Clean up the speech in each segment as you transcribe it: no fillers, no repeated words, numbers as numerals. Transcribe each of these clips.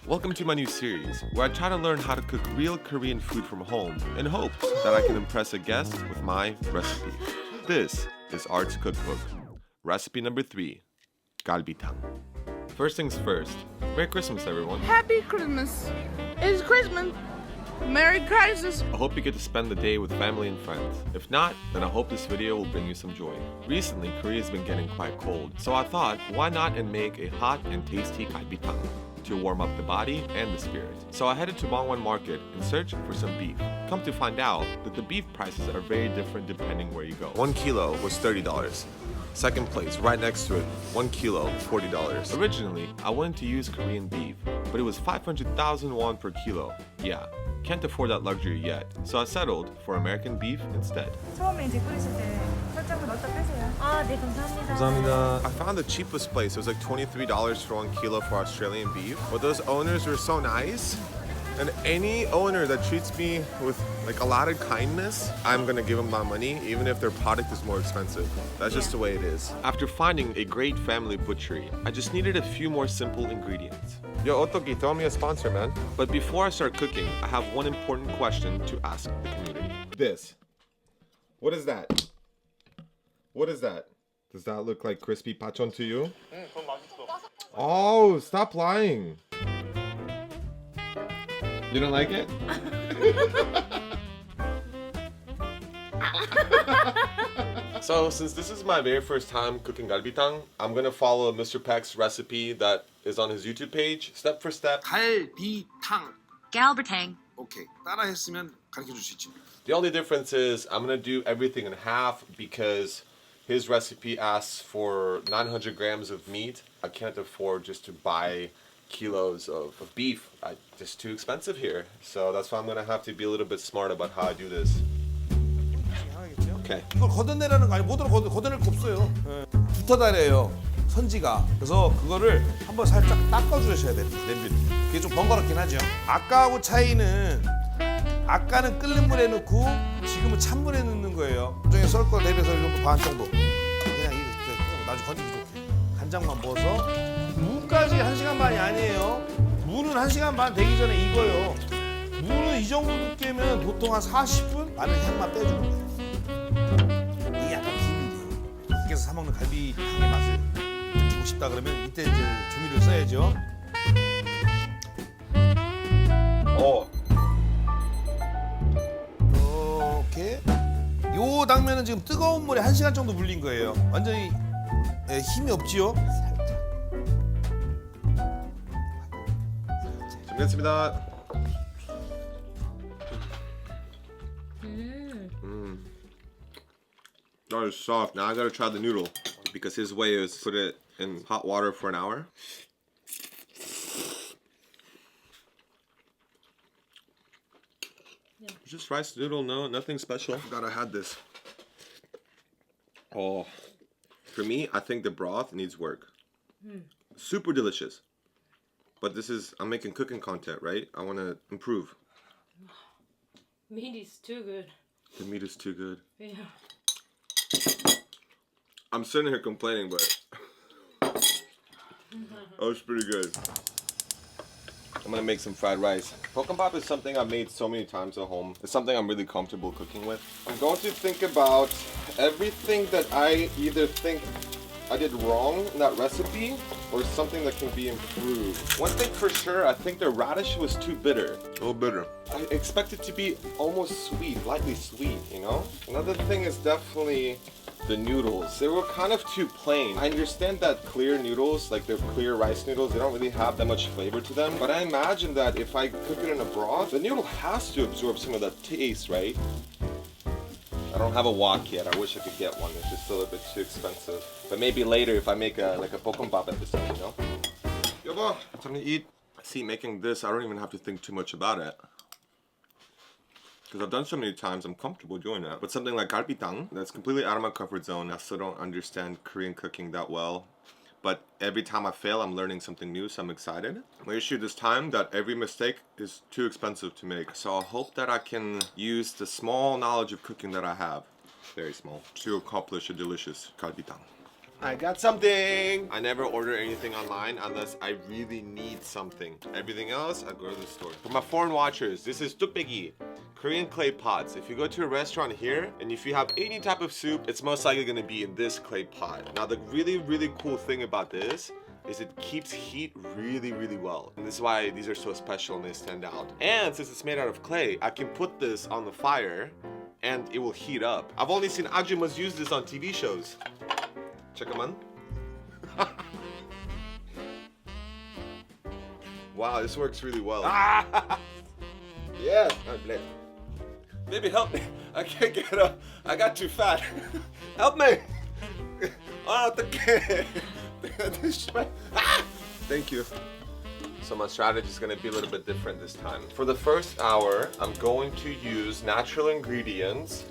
Welcome to my new series, where I try to learn how to cook real Korean food from home in hopes that I can impress a guest with my recipe. This is Art's Cookbook. Recipe number 3, galbitang. First things first, Merry Christmas everyone. Happy Christmas. It's Christmas. Merry Christmas. I hope you get to spend the day with family and friends. If not, then I hope this video will bring you some joy. Recently, Korea's been getting quite cold, so I thought, why not and make a hot and tasty galbitang to warm up the body and the spirit. So I headed to Mangwon Market in search for some beef. Come to find out that the beef prices are very different depending where you go. 1 kilo was $30. Second place, right next to it, 1 kilo, $40. Originally, I wanted to use Korean beef, but it was 500,000 won per kilo. Yeah, can't afford that luxury yet, so I settled for American beef instead. 처음에 이제 끓이실 때 설탕을 넣었다 빼세요. 네, 감사합니다. 감사합니다. I found the cheapest place. It was like $23 for 1 kilo for Australian beef. But those owners were so nice. And any owner that treats me with like a lot of kindness, I'm gonna give them my money, even if their product is more expensive. That's just the way it is. After finding a great family butchery, I just needed a few more simple ingredients. Yo, Otoki, throw me a sponsor, man. But before I start cooking, I have one important question to ask the community. This. What is that? What is that? Does that look like crispy pachon to you? Oh, stop lying. You don't like it? So since this is my very first time cooking galbitang, I'm gonna follow Mr. Peck's recipe that is on his YouTube page, step for step. 갈비탕. Galbertang. 오케이. 따라 했으면 가르쳐 줄 수 있지. The only difference is I'm gonna do everything in half because his recipe asks for 900 grams of meat. I can't afford just to buy kilos of beef. Just too expensive here. So that's why I'm gonna have to be a little bit smart about how I do this. Okay. 이걸 걷어내라는 거 아니고 못 걷어낼 거 없어요. 붙어 다녀요. 선지가. 그래서 그거를 한번 살짝 닦아 주셔야 됩니다. 냄비를. 그게 좀 번거롭긴 하죠. 아까하고 차이는 아까는 끓는 물에 넣고 지금은 찬물에 넣는 거예요. 나중에 썰 거 대비해서 이 정도 반 정도. 그냥 이렇게 나중에 건지기 좋게. 간장만 부어서 무까지 1시간 반이 아니에요. 무는 1시간 반 되기 전에 익어요. 무는 이 정도 두께면 보통 한 40분 마늘 향만 빼주는 거예요. 이게 약간 비밀이에요. 밖에서 사 먹는 갈비탕의 맛을 느끼고 싶다 그러면 이때 이제 조미료 써야죠. 이렇게 요 당면은 지금 뜨거운 물에 1시간 정도 불린 거예요. 완전히 힘이 없지요. 준비했습니다. That is soft. Now I gotta try the noodle because his way is put it in hot water for an hour. It's just rice noodle, no, nothing special. I forgot I had this. Oh, for me, I think the broth needs work. Super delicious. But this is, I'm making cooking content, right? I want to improve. Meat is too good. The meat is too good. Yeah. I'm sitting here complaining, but that was pretty good. I'm gonna make some fried rice. Bokkeumbap is something I've made so many times at home. It's something I'm really comfortable cooking with. I'm going to think about everything that I either think I did wrong in that recipe or something that can be improved. One thing for sure, I think the radish was too bitter. A little bitter. I expect it to be almost sweet, lightly sweet, you know? Another thing is definitely the noodles. They were kind of too plain. I understand that clear noodles, like they're clear rice noodles, they don't really have that much flavor to them. But I imagine that if I cook it in a broth, the noodle has to absorb some of that taste, right? I don't have a wok yet. I wish I could get one. It's just a little bit too expensive. But maybe later if I make a bokkeumbap episode, you know? Yobo, time to eat. See, making this, I don't even have to think too much about it. Because I've done so many times, I'm comfortable doing that. But something like galbitang, that's completely out of my comfort zone. I still don't understand Korean cooking that well. But every time I fail, I'm learning something new, so I'm excited. My issue this time that every mistake is too expensive to make. So I hope that I can use the small knowledge of cooking that I have, very small, to accomplish a delicious galbitang. I got something. I never order anything online unless I really need something. Everything else, I go to the store. For my foreign watchers, this is tukbegi, Korean clay pots. If you go to a restaurant here, and if you have any type of soup, it's most likely gonna be in this clay pot. Now the really, really cool thing about this is it keeps heat really, really well. And this is why these are so special and they stand out. And since it's made out of clay, I can put this on the fire and it will heat up. I've only seen ajumas use this on TV shows. Check them on. Wow, this works really well. Yes, I'm blessed. Baby, help me. I can't get up. I got too fat. Help me. Oh, thank you. So my strategy is going to be a little bit different this time. For the first hour, I'm going to use natural ingredients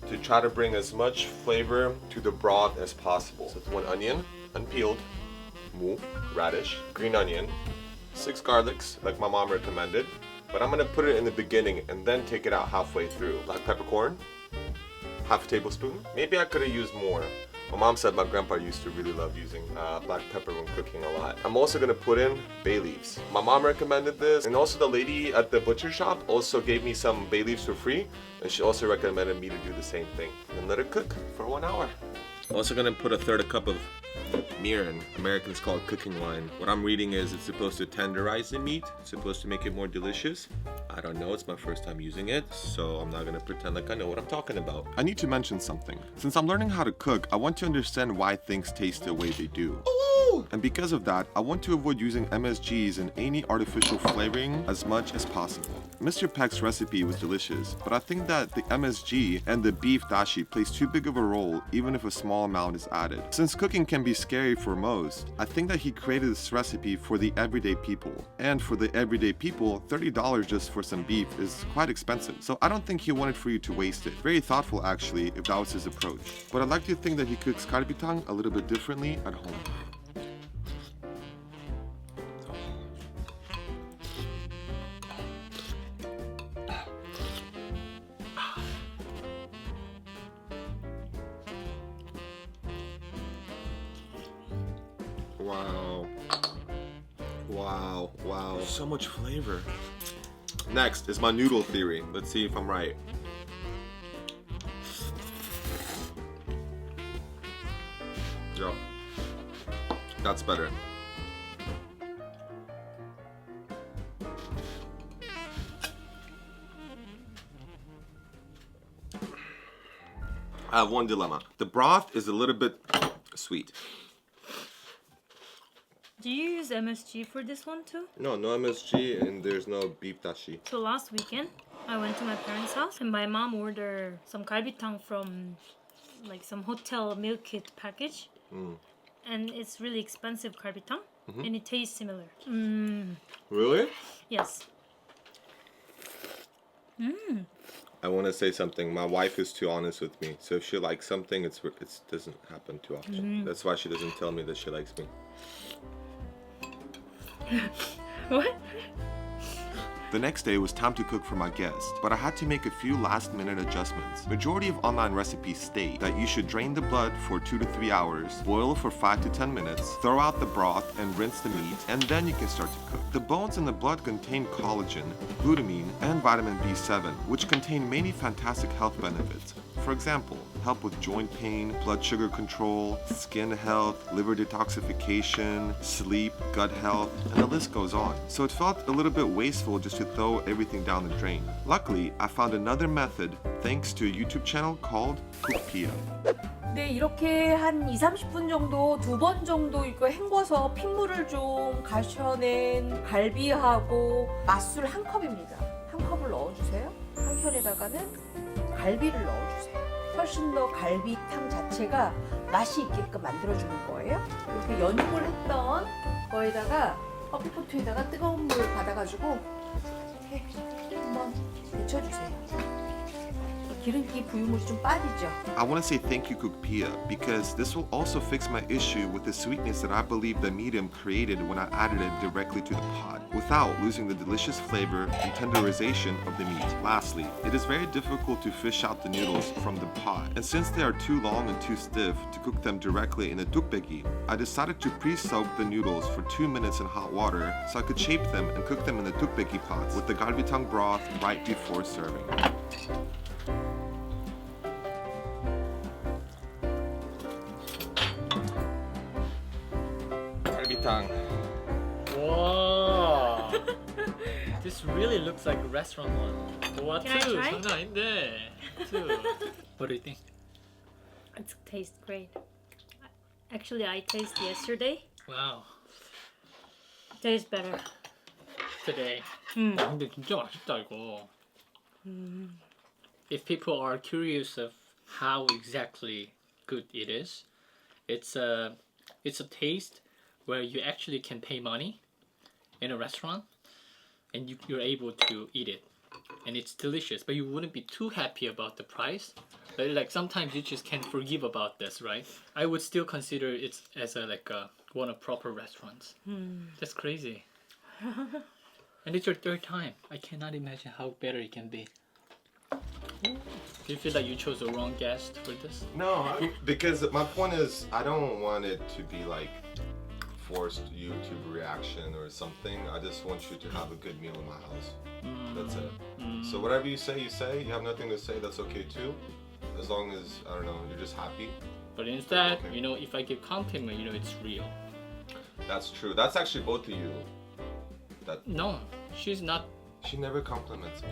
to try to bring as much flavor to the broth as possible. So it's 1 onion, unpeeled, mu, radish, green onion, 6 garlics, like my mom recommended. But I'm gonna put it in the beginning and then take it out halfway through. Black peppercorn, half a tablespoon. Maybe I could have used more. My mom said my grandpa used to really love using black pepper when cooking a lot. I'm also gonna put in bay leaves. My mom recommended this, and also the lady at the butcher shop also gave me some bay leaves for free, and she also recommended me to do the same thing. And let it cook for 1 hour. I'm also gonna put a 1/3 cup of mirin. Americans call it cooking wine. What I'm reading is it's supposed to tenderize the meat. It's supposed to make it more delicious. I don't know, it's my first time using it, so I'm not gonna pretend like I know what I'm talking about. I need to mention something. Since I'm learning how to cook, I want to understand why things taste the way they do. And because of that, I want to avoid using MSGs and any artificial flavoring as much as possible. Mr. Peck's recipe was delicious, but I think that the MSG and the beef dashi plays too big of a role even if a small amount is added. Since cooking can be scary for most, I think that he created this recipe for the everyday people. And for the everyday people, $30 just for some beef is quite expensive. So I don't think he wanted for you to waste it. Very thoughtful actually, if that was his approach. But I'd like to think that he cooks galbitang a little bit differently at home. Wow. Wow, wow. So much flavor. Next is my noodle theory. Let's see if I'm right. Yo. That's better. I have one dilemma. The broth is a little bit sweet. Do you use MSG for this one too? No, no MSG and there's no beef dashi. So last weekend, I went to my parents' house and my mom ordered some galbitang from like some hotel meal kit package. And it's really expensive galbitang and it tastes similar. Really? Yes. I want to say something. My wife is too honest with me. So if she likes something, it doesn't happen too often. That's why she doesn't tell me that she likes me. What? The next day was time to cook for my guests, but I had to make a few last-minute adjustments. Majority of online recipes state that you should drain the blood for 2 to 3 hours, boil for 5 to 10 minutes, throw out the broth and rinse the meat, and then you can start to cook. The bones in the blood contain collagen, glutamine, and vitamin B7, which contain many fantastic health benefits. For example, help with joint pain, blood sugar control, skin health, liver detoxification, sleep, gut health, and the list goes on. So it felt a little bit wasteful just to throw everything down the drain. Luckily, I found another method thanks to a YouTube channel called Cookpia. 네, 이렇게 한 20-30분 정도 2번 정도 이거 헹궈서 핏물을 좀 가셔낸 갈비하고 맛술 1컵입니다. 1컵을 넣어주세요. 한 켠에다가는 갈비를 넣어주세요. 훨씬 더 갈비탕 자체가 맛이 있게끔 만들어주는 거예요. 이렇게 연육을 했던 거에다가 커피포트에다가 뜨거운 물 받아가지고 이렇게 한번 데쳐주세요. 기름기 부유물이 좀 빠지죠. I want to say thank you, Cook Pia, because this will also fix my issue with the sweetness that I believe the medium created when I added it directly to the pot, without losing the delicious flavor and tenderization of the meat. Lastly, it is very difficult to fish out the noodles from the pot, and since they are too long and too stiff to cook them directly in the tukbegi, I decided to pre-soak the noodles for 2 minutes in hot water so I could shape them and cook them in the tukbegi pots with the galbitang broth right before serving. 갈비탕. Wow. This really looks like a restaurant one. What Can I two? try? 장난 아닌데. Two. What do you think? It tastes great. Actually, I tasted yesterday. Wow. Tastes better. Today. 근데 진짜 맛있다 이거. If people are curious of how exactly good it is, it's a taste where you actually can pay money in a restaurant and you're able to eat it, and it's delicious, but you wouldn't be too happy about the price. But like sometimes you just can't forgive about this, right? I would still consider it as one of proper restaurants. That's crazy. And it's your third time. I cannot imagine how better it can be. Do you feel like you chose the wrong guest for this? No, because my point is, I don't want it to be like forced YouTube reaction or something. I just want you to have a good meal in my house. That's it. So whatever you say, you have nothing to say, that's okay too. As long as, I don't know, you're just happy. But instead, Okay. you know, if I give compliment, you know, it's real. That's true. That's actually both of you. No, she's not. She never compliments me.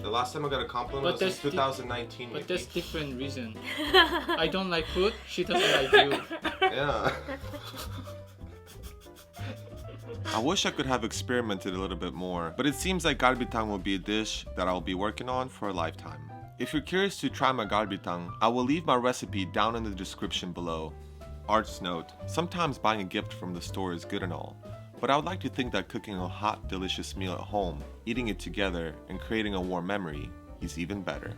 The last time I got a compliment But was in that's di- 2019. But maybe. that's different reason. I don't like food. She doesn't like you. Yeah. I wish I could have experimented a little bit more, but it seems like galbitang will be a dish that I'll be working on for a lifetime. If you're curious to try my galbitang, I will leave my recipe down in the description below. Arts note, sometimes buying a gift from the store is good and all, but I would like to think that cooking a hot, delicious meal at home, eating it together, and creating a warm memory is even better.